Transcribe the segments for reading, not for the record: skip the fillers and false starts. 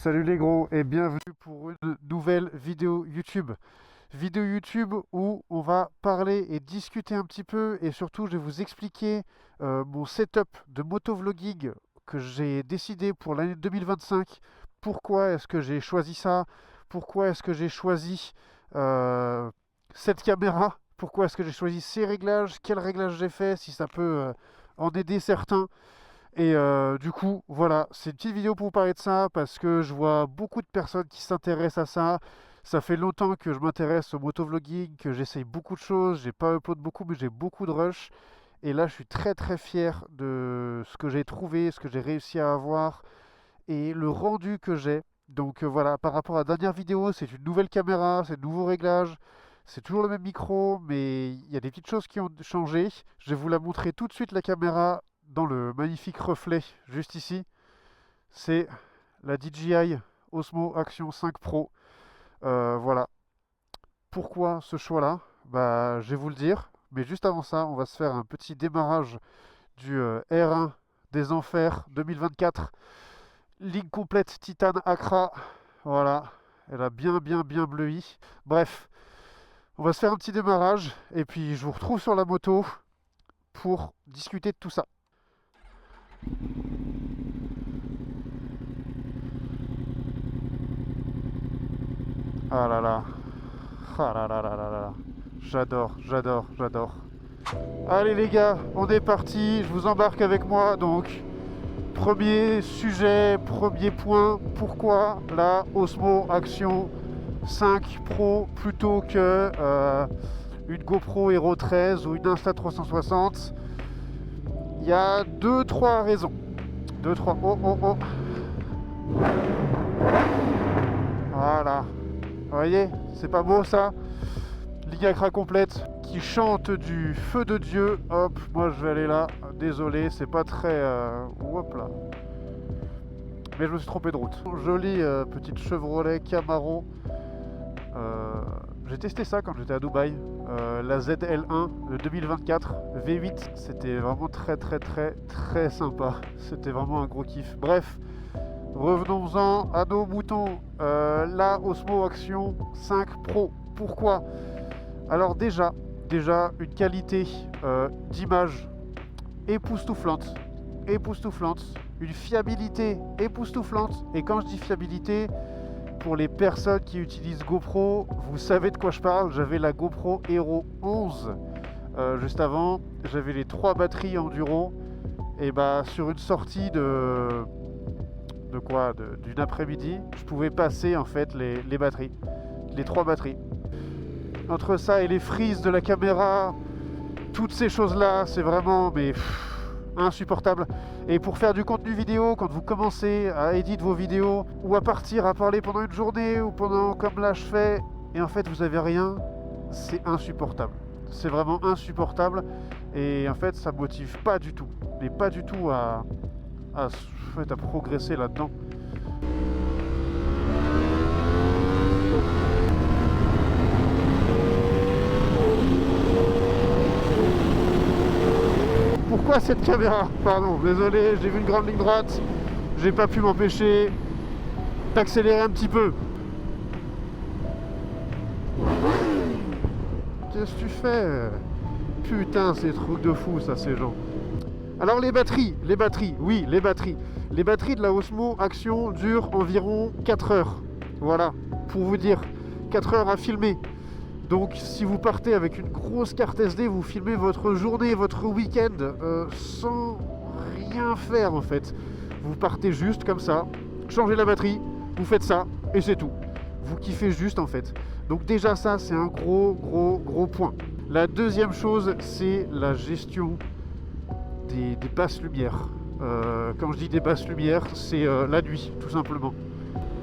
Salut les gros et bienvenue pour une nouvelle vidéo YouTube. Vidéo YouTube où on va parler et discuter un petit peu et surtout je vais vous expliquer mon setup de motovlogging que j'ai décidé pour l'année 2025. Pourquoi est-ce que j'ai choisi ça? Pourquoi est-ce que j'ai choisi euh, cette caméra? Pourquoi est-ce que j'ai choisi ces réglages? Quels réglages j'ai fait? Si ça peut en aider certains. Et du coup, voilà, c'est une petite vidéo pour vous parler de ça parce que je vois beaucoup de personnes qui s'intéressent à ça. Ça fait longtemps que je m'intéresse au motovlogging, que j'essaye beaucoup de choses. J'ai pas upload beaucoup, mais j'ai beaucoup de rush. Et là, je suis très très fier de ce que j'ai trouvé, ce que j'ai réussi à avoir et le rendu que j'ai. Donc voilà, par rapport à la dernière vidéo, c'est une nouvelle caméra, c'est de nouveaux réglages. C'est toujours le même micro, mais il y a des petites choses qui ont changé. Je vais vous la montrer tout de suite, la caméra, dans le magnifique reflet juste ici. C'est la DJI Osmo Action 5 Pro. Voilà. Pourquoi ce choix-là? Bah, je vais vous le dire. Mais juste avant ça, on va se faire un petit démarrage du R1 des Enfers 2024. Ligne complète Titane Accra. Voilà. Elle a bien bleui. Bref, on va se faire un petit démarrage. Et puis, je vous retrouve sur la moto pour discuter de tout ça. Ah là là. Ah là là là là là. J'adore. Allez les gars, on est parti. Je vous embarque avec moi. Donc, premier sujet, premier point. Pourquoi la Osmo Action 5 Pro plutôt que une GoPro Hero 13 ou une Insta360? Il y a 2-3 raisons. 2-3. Oh. Voilà. Vous voyez, c'est pas beau ça? Ligne Accra complète qui chante du feu de Dieu. Hop, moi je vais aller là. Désolé, c'est pas très... Hop là. Mais je me suis trompé de route. Jolie petite Chevrolet Camaro. J'ai testé ça quand j'étais à Dubaï. La ZL1 de 2024 V8, c'était vraiment très sympa. C'était vraiment un gros kiff. Bref, revenons-en à nos moutons. La Osmo Action 5 Pro. Pourquoi? Alors déjà une qualité d'image époustouflante, une fiabilité époustouflante. Et quand je dis fiabilité, pour les personnes qui utilisent GoPro, vous savez de quoi je parle. J'avais la GoPro Hero 11 juste avant. J'avais les 3 batteries enduro. Et bah sur une sortie d'une après-midi, je pouvais passer en fait les batteries, les 3 batteries. Entre ça et les frises de la caméra, toutes ces choses-là, c'est vraiment insupportable. Et pour faire du contenu vidéo, quand vous commencez à éditer vos vidéos ou à partir à parler pendant une journée ou pendant comme là je fais, et en fait vous avez rien, c'est insupportable. C'est vraiment insupportable et en fait ça me motive pas du tout, mais pas du tout à progresser là-dedans. Pourquoi cette caméra? Pardon, désolé, j'ai vu une grande ligne droite, j'ai pas pu m'empêcher d'accélérer un petit peu. Qu'est-ce que tu fais? Putain, c'est truc de fou ça, ces gens. Alors les batteries, oui, les batteries. Les batteries de la Osmo Action durent environ 4 heures. Voilà, pour vous dire, 4 heures à filmer. Donc si vous partez avec une grosse carte SD, vous filmez votre journée, votre week-end sans rien faire en fait. Vous partez juste comme ça, changez la batterie, vous faites ça et c'est tout. Vous kiffez juste en fait. Donc déjà ça c'est un gros point. La deuxième chose c'est la gestion des basses lumières. Quand je dis des basses lumières, c'est la nuit tout simplement.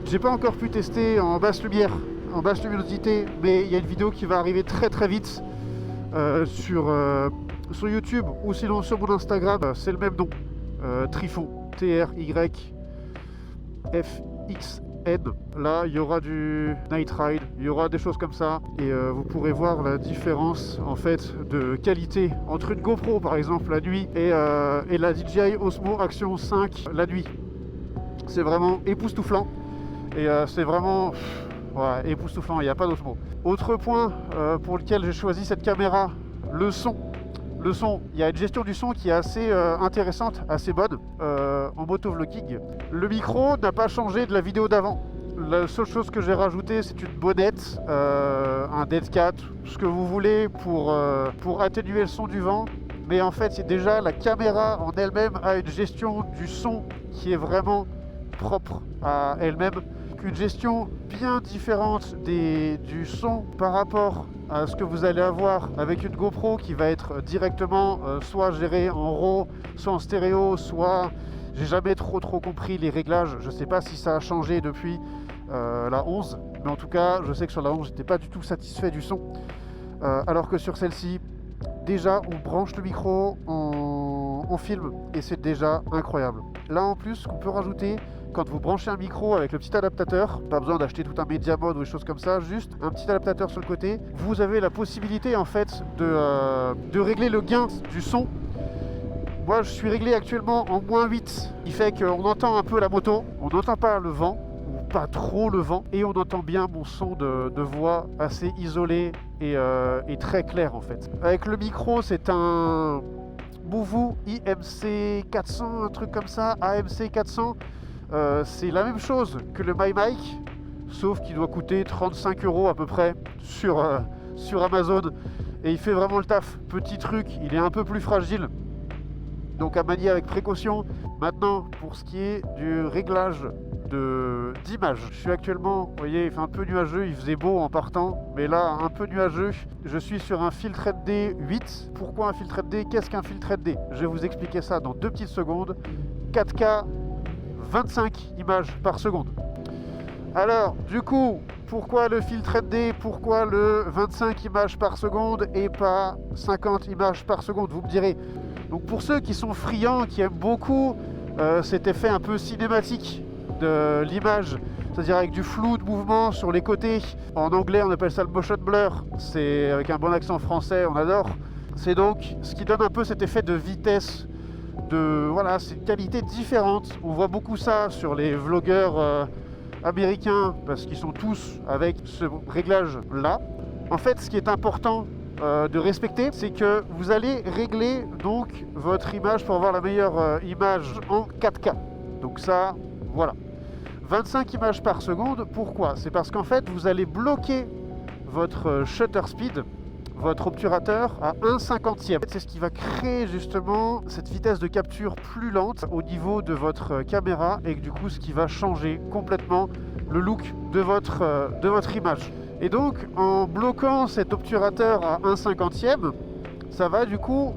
J'ai pas encore pu tester en basse lumière, en basse luminosité, mais il y a une vidéo qui va arriver très vite sur YouTube ou sinon sur mon Instagram. C'est le même nom, Tryfon, TRYFXN. Là il y aura du Night Ride, il y aura des choses comme ça et vous pourrez voir la différence en fait de qualité entre une GoPro par exemple la nuit et la DJI Osmo Action 5 la nuit. C'est vraiment époustouflant. Et c'est vraiment ouais, époustouflant, il n'y a pas d'autre mot. Autre point pour lequel j'ai choisi cette caméra, le son. Le son, il y a une gestion du son qui est assez intéressante, assez bonne en motovlogging. Le micro n'a pas changé de la vidéo d'avant. La seule chose que j'ai rajouté, c'est une bonnette, un dead cat, ce que vous voulez pour atténuer le son du vent. Mais en fait, c'est déjà la caméra en elle-même a une gestion du son qui est vraiment propre à elle-même. Une gestion bien différente du son par rapport à ce que vous allez avoir avec une GoPro qui va être directement soit gérée en RAW, soit en stéréo, soit... J'ai jamais trop compris les réglages. Je sais pas si ça a changé depuis la 11, mais en tout cas, je sais que sur la 11, j'étais pas du tout satisfait du son. Alors que sur celle-ci, déjà, on branche le micro, on filme, et c'est déjà incroyable. Là, en plus, ce qu'on peut rajouter, quand vous branchez un micro avec le petit adaptateur, pas besoin d'acheter tout un média mode ou des choses comme ça, juste un petit adaptateur sur le côté, vous avez la possibilité en fait de régler le gain du son. Moi je suis réglé actuellement en -8, il fait qu'on entend un peu la moto, on n'entend pas le vent, ou pas trop le vent, et on entend bien mon son de voix assez isolé et très clair en fait. Avec le micro, c'est un Movu IMC 400, un truc comme ça, AMC 400. C'est la même chose que le MyMic, sauf qu'il doit coûter 35 € à peu près sur Amazon, et il fait vraiment le taf. Petit truc, il est un peu plus fragile, donc à manier avec précaution. Maintenant, pour ce qui est du réglage d'image, je suis actuellement, vous voyez, il fait un peu nuageux, il faisait beau en partant, mais là, un peu nuageux. Je suis sur un Filtre SD 8. Pourquoi un Filtre SD? Qu'est-ce qu'un Filtre SD? Je vais vous expliquer ça dans 2 petites secondes. 4K, 25 images par seconde. Alors, du coup, pourquoi le filtre SD? Pourquoi le 25 images par seconde et pas 50 images par seconde? Vous me direz. Donc pour ceux qui sont friands, qui aiment beaucoup cet effet un peu cinématique de l'image, c'est-à-dire avec du flou de mouvement sur les côtés. En anglais, on appelle ça le motion blur. C'est avec un bon accent français, on adore. C'est donc ce qui donne un peu cet effet de vitesse. Voilà, c'est une qualité différente. On voit beaucoup ça sur les vlogueurs américains parce qu'ils sont tous avec ce réglage là. En fait, ce qui est important de respecter, c'est que vous allez régler donc votre image pour avoir la meilleure image en 4K. Donc ça, voilà. 25 images par seconde, pourquoi? C'est parce qu'en fait, vous allez bloquer votre shutter speed, votre obturateur à 1/50e. C'est ce qui va créer justement cette vitesse de capture plus lente au niveau de votre caméra, et du coup ce qui va changer complètement le look de votre image. Et donc en bloquant cet obturateur à 1/50e, ça va du coup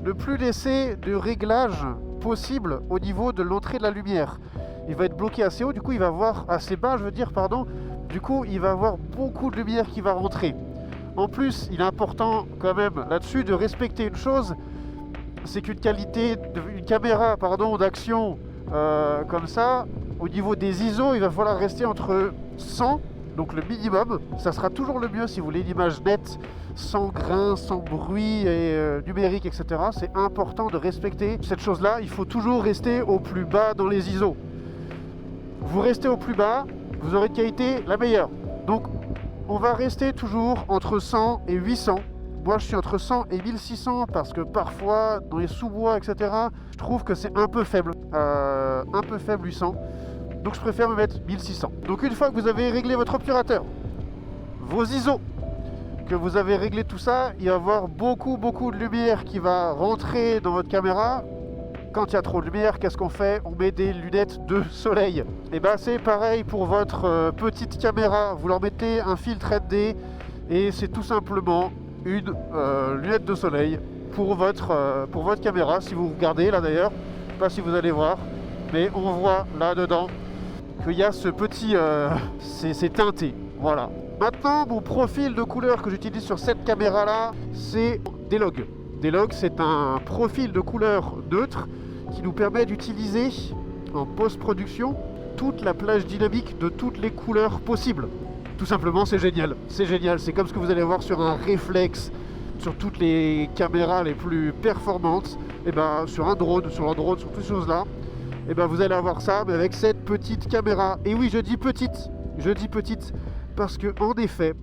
ne plus laisser de réglage possible au niveau de l'entrée de la lumière. Il va être bloqué assez haut, du coup il va avoir assez bas, je veux dire, pardon. Du coup il va avoir beaucoup de lumière qui va rentrer. En plus, il est important quand même là-dessus de respecter une chose, c'est qu'une caméra d'action comme ça, au niveau des ISO, il va falloir rester entre 100, donc le minimum, ça sera toujours le mieux si vous voulez une image nette, sans grain, sans bruit et numérique, etc. C'est important de respecter cette chose-là, il faut toujours rester au plus bas dans les ISO. Vous restez au plus bas, vous aurez une qualité la meilleure. Donc, on va rester toujours entre 100 et 800. Moi, je suis entre 100 et 1600 parce que parfois, dans les sous-bois, etc., je trouve que c'est un peu faible. 800. Donc, je préfère me mettre 1600. Donc, une fois que vous avez réglé votre obturateur, vos ISO, que vous avez réglé tout ça, il va y avoir beaucoup de lumière qui va rentrer dans votre caméra. Quand il y a trop de lumière, qu'est-ce qu'on fait? On met des lunettes de soleil. Et ben c'est pareil pour votre petite caméra. Vous leur mettez un filtre SD et c'est tout simplement une lunette de soleil pour votre caméra. Si vous regardez là d'ailleurs, je sais pas si vous allez voir, mais on voit là dedans qu'il y a ce petit... c'est teinté. Voilà. Maintenant, mon profil de couleur que j'utilise sur cette caméra là, c'est D-Log. D-Log, c'est un profil de couleur neutre qui nous permet d'utiliser en post-production toute la plage dynamique de toutes les couleurs possibles. Tout simplement, c'est génial. C'est génial. C'est comme ce que vous allez voir sur un réflexe, sur toutes les caméras les plus performantes, et ben sur un drone, sur toutes ces choses-là. et ben vous allez avoir ça, mais avec cette petite caméra. Et oui, je dis petite, parce que en effet,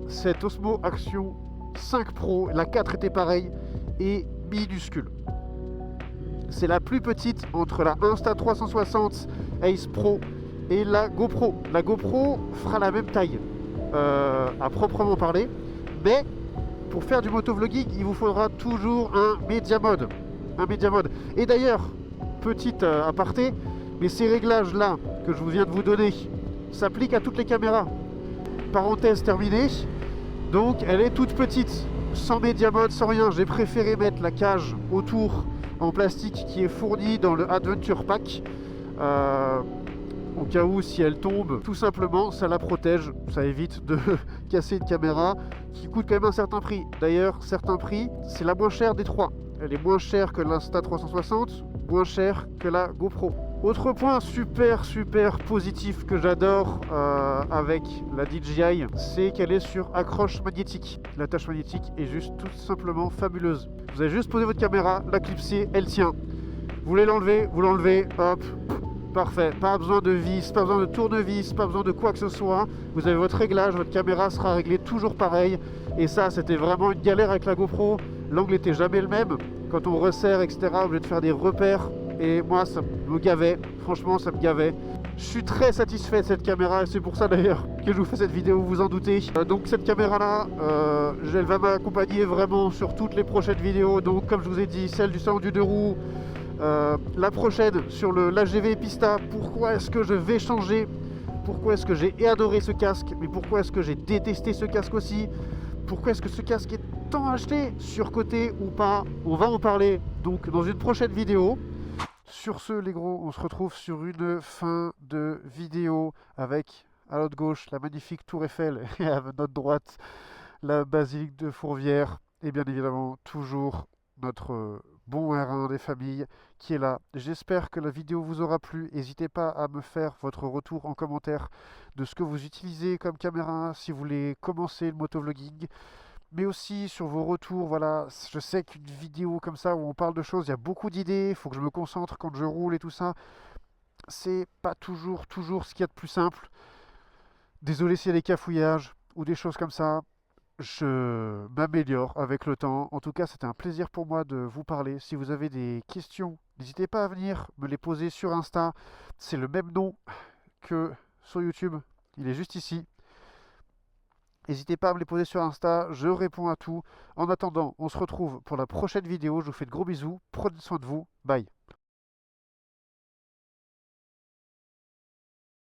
cette Osmo Action 5 Pro, la 4 était pareille, est minuscule. C'est la plus petite entre la Insta360 Ace Pro et la GoPro. La GoPro fera la même taille à proprement parler, mais pour faire du motovlogging, il vous faudra toujours un Media Mode. Et d'ailleurs, petite aparté, mais ces réglages là que je viens de vous donner s'appliquent à toutes les caméras. Parenthèse terminée. Donc elle est toute petite, sans Media Mode, sans rien. J'ai préféré mettre la cage autour en plastique qui est fournie dans le Adventure Pack. Au cas où si elle tombe, tout simplement ça la protège, ça évite de casser une caméra qui coûte quand même un certain prix. D'ailleurs, certain prix, c'est la moins chère des trois. Elle est moins chère que l'Insta360, moins chère que la GoPro. Autre point super positif que j'adore avec la DJI, c'est qu'elle est sur accroche magnétique. La tâche magnétique est juste tout simplement fabuleuse. Vous avez juste posé votre caméra, la clipser, elle tient. Vous voulez l'enlever, vous l'enlevez, hop, parfait. Pas besoin de vis, pas besoin de tournevis, pas besoin de quoi que ce soit. Vous avez votre réglage, votre caméra sera réglée toujours pareil. Et ça, c'était vraiment une galère avec la GoPro. L'angle n'était jamais le même. Quand on resserre, etc., obligé de faire des repères. Et moi, ça me gavait. Franchement, ça me gavait. Je suis très satisfait de cette caméra et c'est pour ça d'ailleurs que je vous fais cette vidéo, vous vous en doutez. Donc cette caméra là, elle va m'accompagner vraiment sur toutes les prochaines vidéos. Donc comme je vous ai dit, celle du salon du 2 roues, la prochaine sur l'AGV Pista. Pourquoi est-ce que je vais changer? Pourquoi est-ce que j'ai adoré ce casque? Mais pourquoi est-ce que j'ai détesté ce casque aussi? Pourquoi est-ce que ce casque est tant acheté, surcoté ou pas? On va en parler donc dans une prochaine vidéo. Sur ce les gros, on se retrouve sur une fin de vidéo avec à notre gauche la magnifique tour Eiffel et à notre droite la basilique de Fourvière et bien évidemment toujours notre bon R1 des familles qui est là. J'espère que la vidéo vous aura plu. N'hésitez pas à me faire votre retour en commentaire de ce que vous utilisez comme caméra si vous voulez commencer le motovlogging. Mais aussi sur vos retours, voilà, je sais qu'une vidéo comme ça où on parle de choses, il y a beaucoup d'idées, il faut que je me concentre quand je roule et tout ça. C'est pas toujours ce qu'il y a de plus simple. Désolé s'il y a des cafouillages ou des choses comme ça. Je m'améliore avec le temps. En tout cas, c'était un plaisir pour moi de vous parler. Si vous avez des questions, n'hésitez pas à venir me les poser sur Insta. C'est le même nom que sur YouTube. Il est juste ici. N'hésitez pas à me les poser sur Insta, je réponds à tout. En attendant, on se retrouve pour la prochaine vidéo. Je vous fais de gros bisous. Prenez soin de vous. Bye.